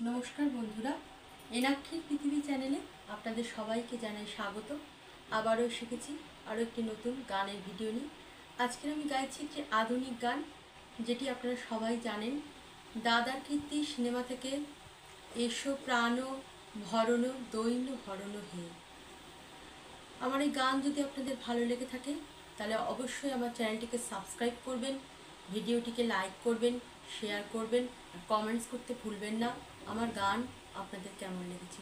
নমস্কার বন্ধুরা, এনাক্ষীর পৃথিবী চ্যানেলে আপনাদের সবাইকে জানাই স্বাগত। আবারও শিখেছি আরও একটি নতুন গানের ভিডিও নিয়ে। আজকের আমি গাইছি একটি আধুনিক গান, যেটি আপনারা সবাই জানেন। দাদার কীর্তি সিনেমা থেকে এসো প্রাণ ভরণ দৈন্য হরণ হে। আমার এই গান যদি আপনাদের ভালো লেগে থাকে তাহলে অবশ্যই আমার চ্যানেলটিকে সাবস্ক্রাইব করবেন, ভিডিওটিকে লাইক করবেন, শেয়ার করবেন আর কমেন্টস করতে ভুলবেন না আমার গান আপনাদের কেমন লেগেছে।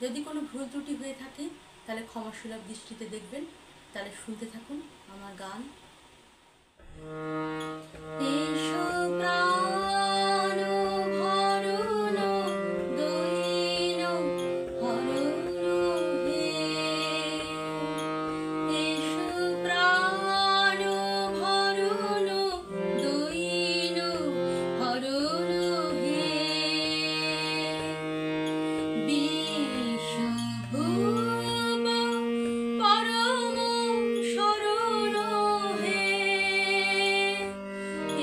যদি কোনো ভুল ত্রুটি হয়ে থাকে তাহলে ক্ষমাসুলভ দৃষ্টিতে দেখবেন। তাহলে শুনতে থাকুন আমার গান। এসো প্রাণ ভরণ দৈন্য হরণ হে। এসো প্রাণ ভরণ দৈন্য হরণ হে। বিশ্বভুব পরম শরণ হে।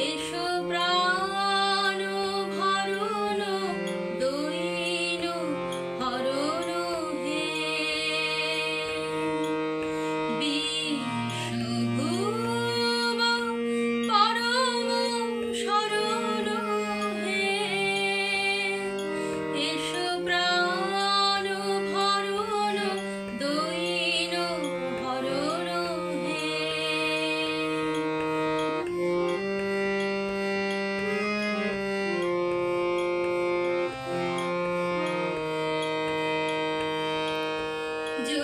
এসো প্রাণ ভরণ দৈন্য হরণ হে। বিশ্বভুব পরম শরণ হে। এসো প্রাণ ভরণ দৈন্য হরণ হে। जो